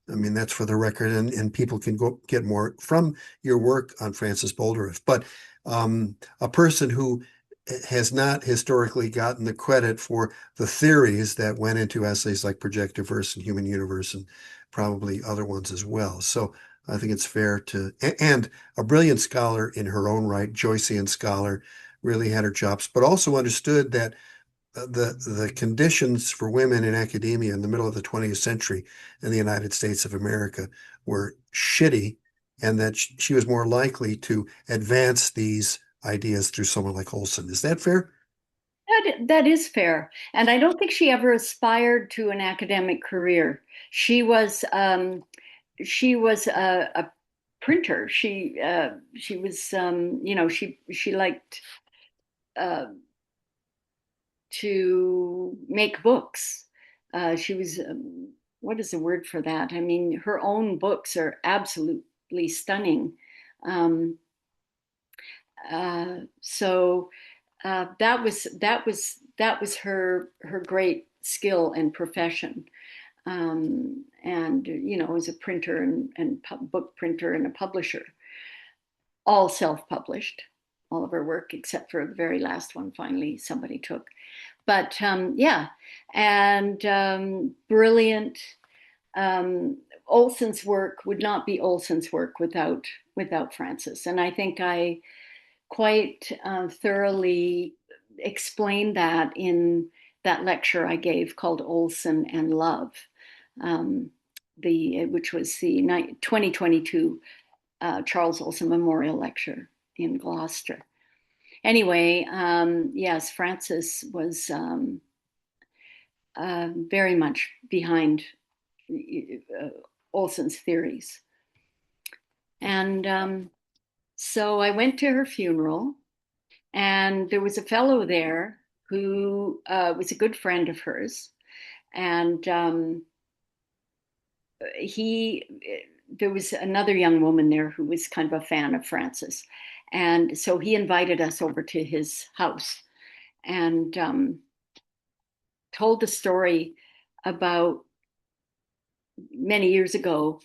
I mean, that's for the record, and people can go get more from your work on Francis Bolderoff. But a person who has not historically gotten the credit for the theories that went into essays like Projective Verse and Human Universe, and probably other ones as well. So I think it's fair to, and a brilliant scholar in her own right, Joycean scholar, really had her chops, but also understood that the conditions for women in academia in the middle of the 20th century in the United States of America were shitty, and that she was more likely to advance these ideas through someone like Olson. Is that fair? That is fair, and I don't think she ever aspired to an academic career. She was she was a printer. She was she liked uh, to make books. She was what is the word for that? I mean, her own books are absolutely stunning. Um, so that was her great skill and profession. And as a printer and book printer and a publisher, all self-published, all of her work except for the very last one. Finally, somebody took. But yeah, and brilliant. Olson's work would not be Olson's work without Francis, and I think I quite thoroughly explained that in that lecture I gave called Olson and Love, um, which was the 2022 Charles Olson Memorial Lecture in Gloucester. Anyway, yes, Francis was very much behind Olson's theories. And so I went to her funeral, and there was a fellow there who was a good friend of hers. And he, there was another young woman there who was kind of a fan of Francis. And so he invited us over to his house and told the story about many years ago.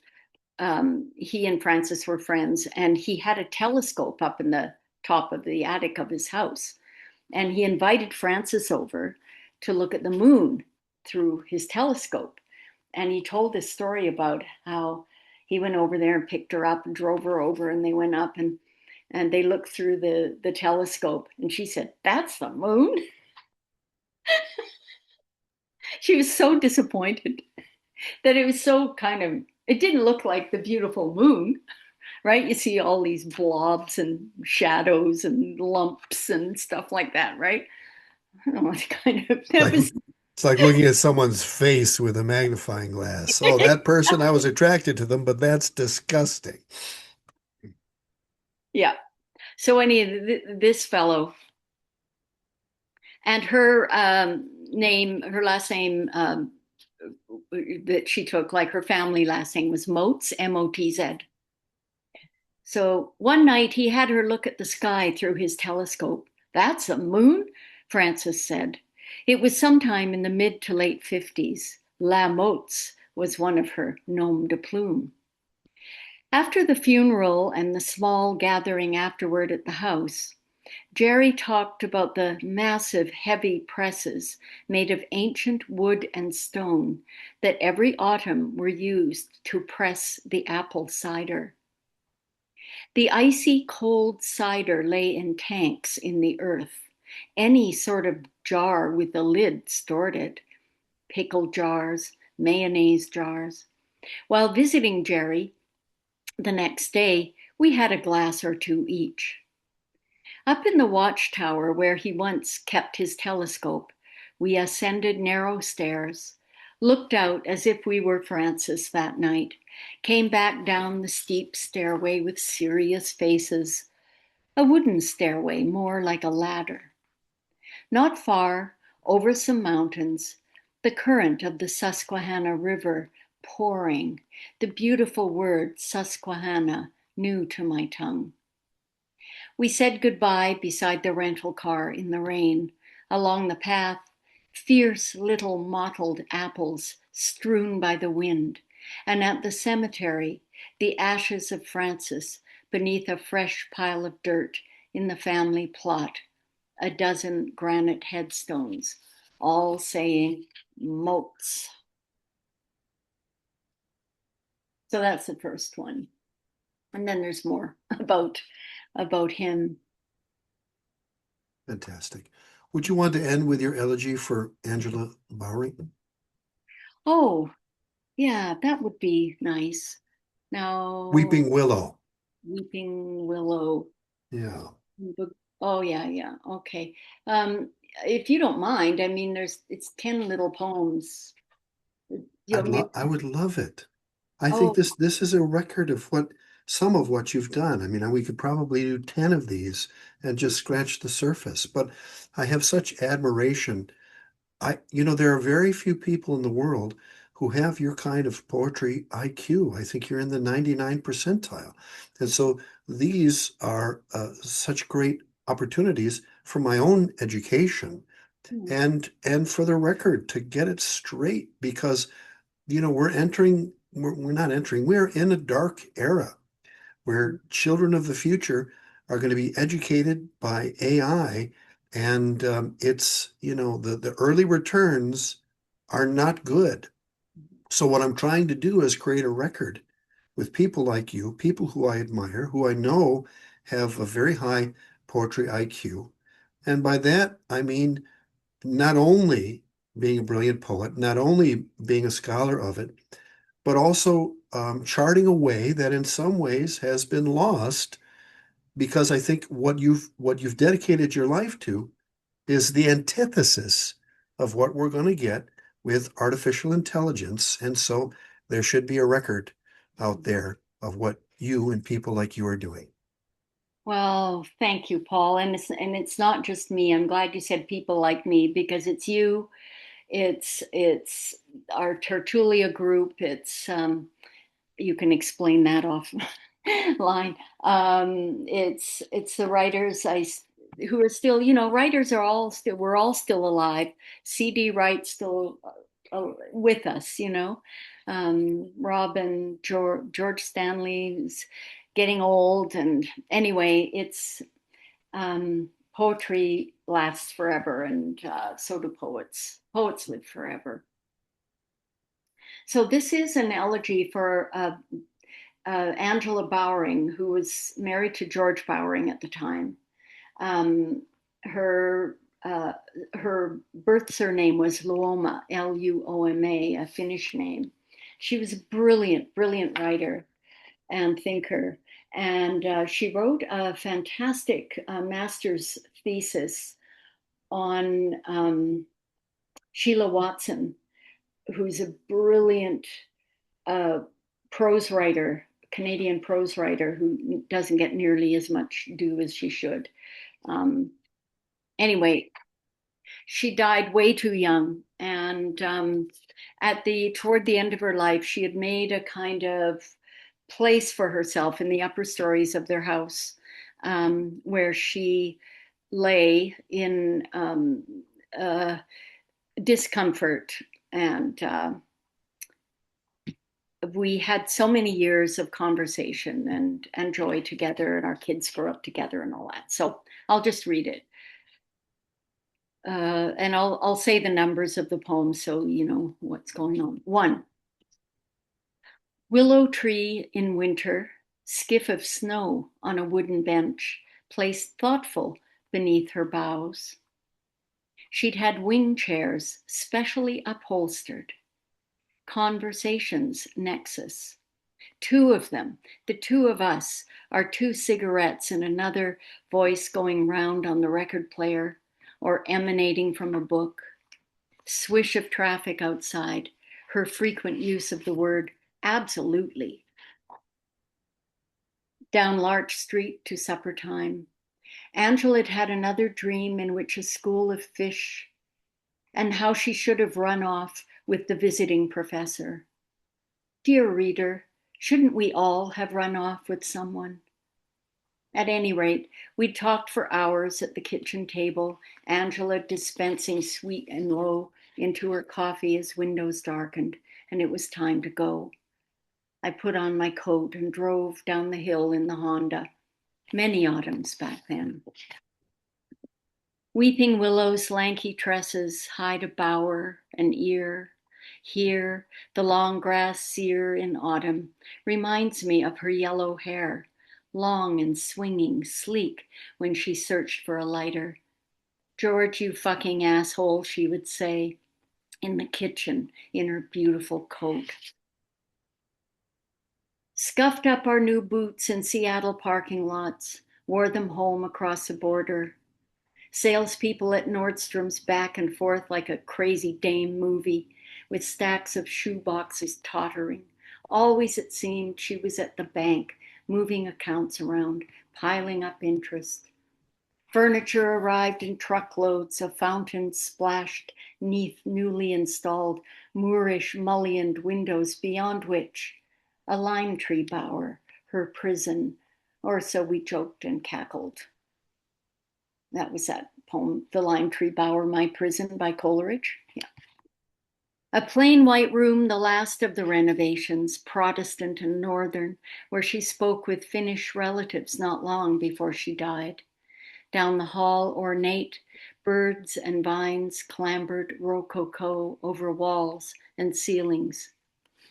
He and Francis were friends, and he had a telescope up in the top of the attic of his house. And he invited Francis over to look at the moon through his telescope. And he told this story about how he went over there and picked her up and drove her over, and they went up and they looked through the telescope. And she said, "That's the moon." She was so disappointed that it was so kind of, it didn't look like the beautiful moon, right? You see all these blobs and shadows and lumps and stuff like that, right? I don't know, it's kind of, that Like was, it's like looking at someone's face with a magnifying glass. Oh, that person, I was attracted to them, but that's disgusting. yeah. So this fellow, and her name, her last name that she took, like her family last name was Motz, Motz. So one night he had her look at the sky through his telescope. "That's a moon," Francis said. It was sometime in the mid to late 50s. La Motz was one of her nom de plume. After the funeral and the small gathering afterward at the house, Jerry talked about the massive, heavy presses made of ancient wood and stone that every autumn were used to press the apple cider. The icy cold cider lay in tanks in the earth. Any sort of jar with a lid stored it. Pickle jars, mayonnaise jars. While visiting Jerry the next day, we had a glass or two each. Up in the watchtower where he once kept his telescope, We ascended narrow stairs, looked out as if we were Francis that night, came back down the steep stairway with serious faces, a wooden stairway more like a ladder. Not far, over some mountains, the current of the Susquehanna River pouring, the beautiful word Susquehanna new to my tongue. We said goodbye beside the rental car in the rain. Along the path, fierce little mottled apples strewn by the wind, and at the cemetery, the ashes of Francis beneath a fresh pile of dirt in the family plot, a dozen granite headstones, all saying Moats. So that's the first one. And then there's more about him. Fantastic. Would you want to end with your elegy for Angela Bowring? Oh, yeah, that would be nice. Now, Weeping Willow. Weeping Willow. Yeah. Oh, yeah, yeah. Okay. Um, if you don't mind, I mean, it's 10 little poems. You want me? I would love it. I think Oh, this is a record of what some of what you've done. I mean, we could probably do 10 of these and just scratch the surface, but I have such admiration. There are very few people in the world who have your kind of poetry IQ. I think you're in the 99 percentile. And so these are such great opportunities for my own education hmm, and for the record to get it straight because we're not entering, we're in a dark era where children of the future are going to be educated by AI. And the early returns are not good. So, what I'm trying to do is create a record with people like you, people who I admire, who I know have a very high poetry IQ. And by that, I mean not only being a brilliant poet, not only being a scholar of it, but also charting a way that in some ways has been lost because I think what you've dedicated your life to is the antithesis of what we're going to get with artificial intelligence. And so there should be a record out there of what you and people like you are doing. well, thank you, Paul. And it's not just me. I'm glad you said people like me because it's you. It's our Tertulia group. It's you can explain that offline. It's the writers who are still, writers are all still, we're all still alive. CD Wright still with us, Rob and George Stanley's getting old, and anyway, it's poetry lasts forever, and so do poets. Poets live forever. So this is an elegy for Angela Bowring, who was married to George Bowring at the time. Um, her uh, her birth surname was Luoma, Luoma, a Finnish name. She was a brilliant, brilliant writer and thinker, and she wrote a fantastic master's thesis on Sheila Watson, who's a brilliant uh, prose writer, Canadian prose writer who doesn't get nearly as much due as she should. Um, anyway, she died way too young, and at the toward the end of her life, she had made a kind of place for herself in the upper stories of their house, where she lay in uh, discomfort and we had so many years of conversation and joy together, and our kids grew up together and all that. So I'll just read it, and I'll say the numbers of the poem so you know what's going on. One, willow tree in winter, skiff of snow on a wooden bench, placed thoughtful beneath her boughs. She'd had wing chairs specially upholstered. Conversations nexus. Two of them, the two of us, are two cigarettes and another voice going round on the record player or emanating from a book. swish of traffic outside, her frequent use of the word absolutely. Down Larch Street to supper time. Angela had had another dream in which a school of fish, and how she should have run off with the visiting professor. Dear reader, shouldn't we all have run off with someone? At any rate, we talked for hours at the kitchen table, Angela dispensing sweet and low into her coffee as windows darkened, and it was time to go. I put on my coat and drove down the hill in the Honda. Many autumns back then. Weeping willows, lanky tresses, hide a bower, an ear. Here, the long grass sere in autumn reminds me of her yellow hair, long and swinging, sleek when she searched for a lighter. George, you fucking asshole, she would say, in the kitchen in her beautiful coat. Scuffed up our new boots in Seattle parking lots, wore them home across the border. Salespeople at Nordstrom's back and forth like a crazy dame movie, with stacks of shoe boxes tottering. Always it seemed she was at the bank, moving accounts around, piling up interest. Furniture arrived in truckloads, a fountain splashed neath newly installed Moorish mullioned windows beyond which a lime tree bower, her prison, or so we joked and cackled. That was that poem, The Lime Tree Bower, My Prison by Coleridge. Yeah. A plain white room, the last of the renovations, Protestant and Northern, where she spoke with Finnish relatives not long before she died. Down the hall, ornate, birds and vines clambered rococo over walls and ceilings,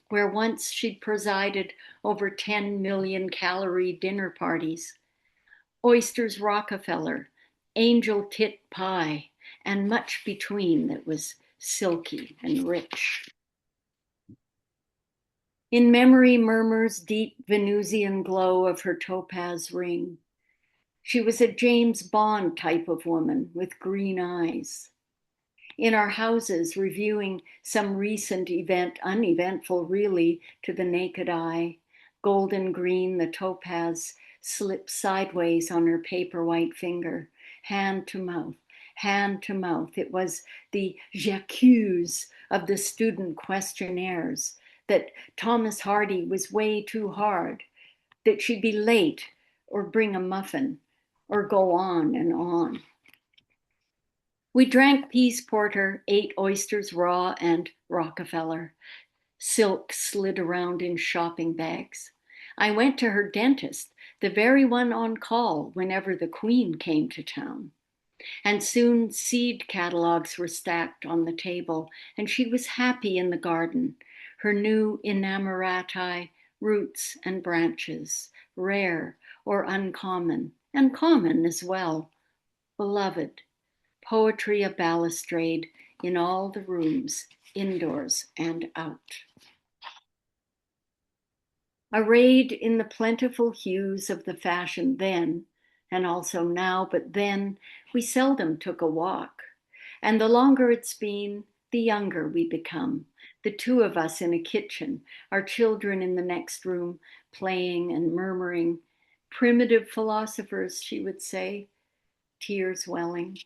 where once she'd presided over 10 million calorie dinner parties. Oysters Rockefeller, angel tit pie, and much between that was silky and rich. In memory murmurs deep Venusian glow of her topaz ring. She was a James Bond type of woman with green eyes. In our houses, reviewing some recent event, uneventful really to the naked eye, golden green, the topaz slipped sideways on her paper white finger, hand to mouth, hand to mouth. It was the j'accuse of the student questionnaires, that Thomas Hardy was way too hard, that she'd be late or bring a muffin or go on and on. We drank peace porter, ate oysters raw and Rockefeller. Silk slid around in shopping bags. I went to her dentist, the very one on call whenever the Queen came to town. And soon seed catalogs were stacked on the table, and she was happy in the garden, her new inamorati, roots and branches, rare or uncommon, and common as well, beloved. Poetry a balustrade in all the rooms, indoors and out. Arrayed in the plentiful hues of the fashion then, and also now, but then we seldom took a walk. And the longer it's been, the younger we become. The two of us in a kitchen, our children in the next room, playing and murmuring. Primitive philosophers, she would say, tears welling.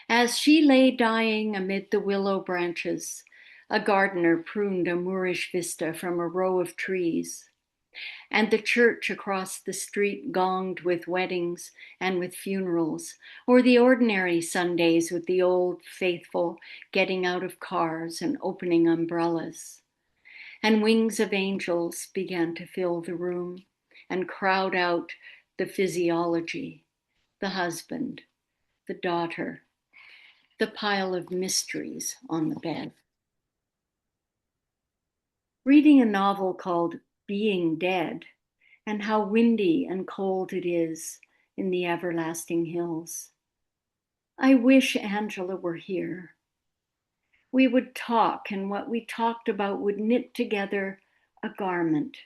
As she lay dying amid the willow branches, a gardener pruned a Moorish vista from a row of trees, and the church across the street gonged with weddings and with funerals, or the ordinary Sundays with the old faithful getting out of cars and opening umbrellas. And wings of angels began to fill the room and crowd out the physiology, the husband, the daughter, the pile of mysteries on the bed. Reading a novel called Being Dead, and how windy and cold it is in the everlasting hills. I wish Angela were here. We would talk, and what we talked about would knit together a garment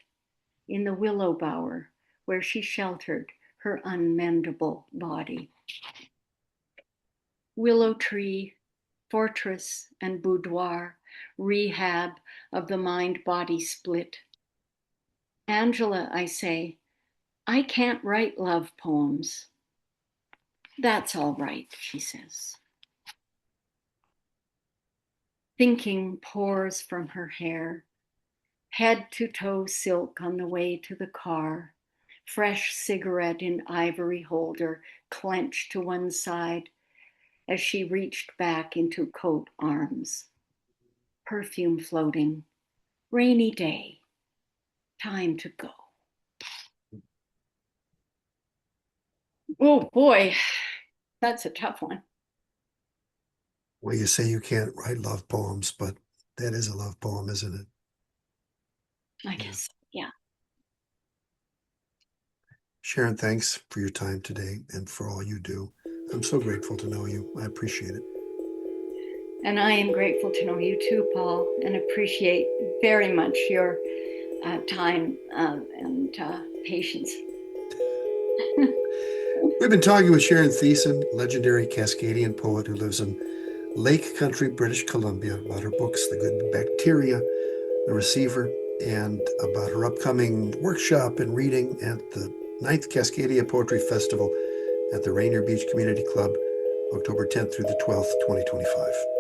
in the willow bower where she sheltered her unmendable body. Willow tree, fortress and boudoir, rehab of the mind-body split. Angela, I say, I can't write love poems. That's all right, she says. Thinking pours from her hair, head to toe silk on the way to the car, fresh cigarette in ivory holder clenched to one side as she reached back into coat arms. Perfume floating, rainy day, time to go. Oh boy, that's a tough one. Well, you say you can't write love poems, but that is a love poem, isn't it? I guess, yeah. Sharon, thanks for your time today and for all you do. I'm so grateful to know you. I appreciate it. And I am grateful to know you too, Paul, and appreciate very much your time and patience. We've been talking with Sharon Thesen, legendary Cascadian poet who lives in Lake Country, British Columbia, about her books, The Good Bacteria, The Receiver, and about her upcoming workshop and reading at the 9th Cascadia Poetry Festival at the Rainier Beach Community Club, October 10th through the 12th, 2025.